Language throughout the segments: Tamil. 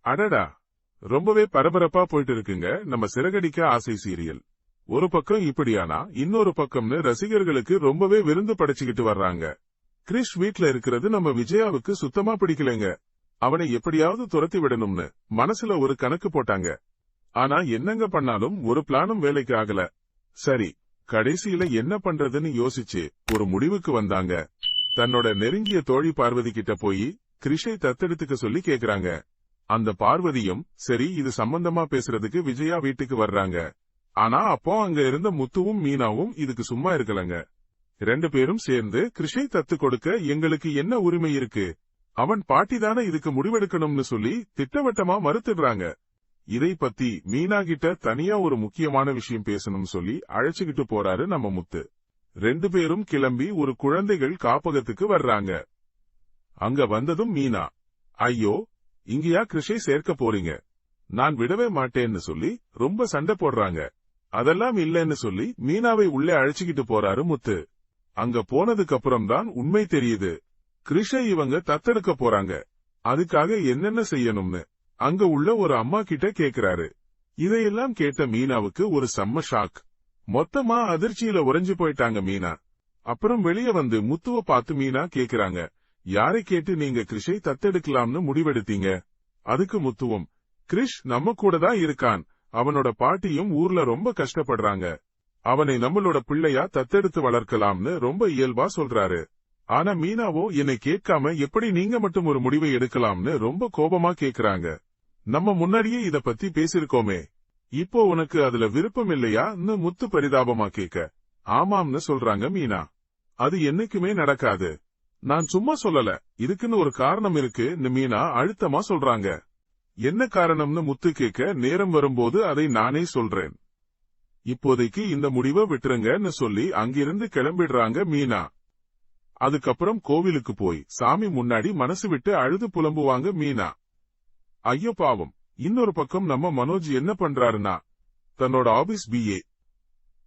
அடடா, ரொம்பவே பரபரப்பா போயிட்டு இருக்குங்க நம்ம சிறகடிக்க ஆசை சீரியல். ஒரு பக்கம் இப்படியானா இன்னொரு பக்கம்னு ரசிகர்களுக்கு ரொம்பவே விருந்து படைச்சுக்கிட்டு வர்றாங்க. கிரிஷ் வீட்ல இருக்கிறது நம்ம விஜயாவுக்கு சுத்தமா பிடிக்கலைங்க. அவனை எப்படியாவது துரத்தி விடணும்னு மனசுல ஒரு கணக்கு போட்டாங்க. ஆனா என்னங்க பண்ணாலும் ஒரு பிளானும் வேலைக்கு ஆகல. சரி, கடைசியில என்ன பண்றதுன்னு யோசிச்சு ஒரு முடிவுக்கு வந்தாங்க. தன்னோட நெருங்கிய தோழி பார்வதி கிட்ட போய் கிரிஷை தத்தெடுத்துக்க சொல்லி கேக்குறாங்க. அந்த பார்வதியும் சரி இது சம்பந்தமா பேசுறதுக்கு விஜயா வீட்டுக்கு வர்றாங்க. ஆனா அப்போ அங்க இருந்த முத்துவும் மீனாவும் இதுக்கு சும்மா இருக்கலங்க. 2 பேரும் சேர்ந்து கிரிஷை தத்து கொடுக்க எங்களுக்கு என்ன உரிமை இருக்கு, அவன் பாட்டிதானே இதுக்கு முடிவெடுக்கணும்னு சொல்லி திட்டவட்டமா மறுத்துடுறாங்க. இதை பத்தி மீனா கிட்ட தனியா ஒரு முக்கியமான விஷயம் பேசணும்னு சொல்லி அழைச்சுக்கிட்டு போறாரு நம்ம முத்து. 2 பேரும் கிளம்பி ஒரு குழந்தைகள் காப்பகத்துக்கு வர்றாங்க. அங்க வந்ததும் மீனா, ஐயோ, இங்கயா கிருஷை சேர்க்க போறீங்க, நான் விடவே மாட்டேன்னு சொல்லி ரொம்ப சண்டை போடுறாங்க. அதெல்லாம் இல்லன்னு சொல்லி மீனாவை உள்ளே அழைச்சுக்கிட்டு போறாரு முத்து. அங்க போனதுக்கு அப்புறம் தான் உண்மை தெரியுது. கிருஷை இவங்க தத்தெடுக்க போறாங்க. அதுக்காக என்னென்ன செய்யணும்னு அங்க உள்ள ஒரு அம்மா கிட்ட கேக்குறாரு. இதையெல்லாம் கேட்ட மீனாவுக்கு ஒரு செம்ம ஷாக். மொத்தமா அதிர்ச்சியில உறைஞ்சு போயிட்டாங்க மீனா. அப்புறம் வெளியே வந்து முத்துவ பார்த்து மீனா கேக்குறாங்க, யாரை கேட்டு நீங்க கிருஷை தத்தெடுக்கலாம்னு முடிவெடுத்தீங்க? அதுக்கு முத்துவம், கிரிஷ் நம்ம கூட தான் இருக்கான், அவனோட பாட்டியும் ஊர்ல ரொம்ப கஷ்டப்படுறாங்க, அவனை நம்மளோட பிள்ளையா தத்தெடுத்து வளர்க்கலாம்னு ரொம்ப இயல்பா சொல்றாரு. ஆனா மீனாவோ என்னை கேட்காம எப்படி நீங்க மட்டும் ஒரு முடிவை எடுக்கலாம்னு ரொம்ப கோபமா கேக்குறாங்க. நம்ம முன்னாடியே இத பத்தி பேசிருக்கோமே, இப்போ உனக்கு அதுல விருப்பம் இல்லையான்னு முத்து பரிதாபமா கேட்க, ஆமாம்னு சொல்றாங்க மீனா. அது என்னைக்குமே நடக்காது, நான் சும்மா சொல்லல, இதுக்குன்னு ஒரு காரணம் இருக்குன்னு மீனா அழுத்தமா சொல்றாங்க. என்ன காரணம்னு முத்து கேட்க, நேரம் வரும்போது அதை நானே சொல்றேன், இப்போதைக்கு இந்த முடிவை விட்டுருங்கன்னு சொல்லி அங்கிருந்து கிளம்பிடுறாங்க மீனா. அதுக்கப்புறம் கோவிலுக்கு போய் சாமி முன்னாடி மனசு விட்டு அழுது புலம்புவாங்க மீனா. ஐயோ பாவம். இன்னொரு பக்கம் நம்ம மனோஜ் என்ன பண்றாருன்னா, தன்னோட ஆபீஸ் BA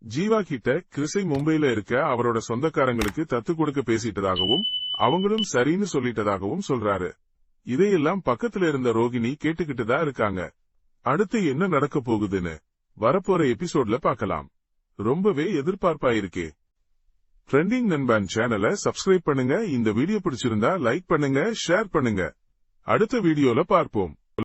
ஜீவா கிட்ட கிருஷை மும்பைல இருக்க அவரோட சொந்தக்காரங்களுக்கு தத்து கொடுக்க பேசிட்டதாகவும் அவங்களும் சரின்னு சொல்லிட்டதாகவும் சொல்றாரு. இதையெல்லாம் பக்கத்துல இருந்த ரோகிணி கேட்டுக்கிட்டுதான் இருக்காங்க. அடுத்து என்ன நடக்க போகுதுன்னு வரப்போற எபிசோட்ல பார்க்கலாம். ரொம்பவே எதிர்பார்ப்பா இருக்கே. ட்ரெண்டிங் நண்பன் சேனலை சப்ஸ்கிரைப் பண்ணுங்க. இந்த வீடியோ பிடிச்சிருந்தா லைக் பண்ணுங்க, ஷேர் பண்ணுங்க. அடுத்த வீடியோல பார்ப்போம்.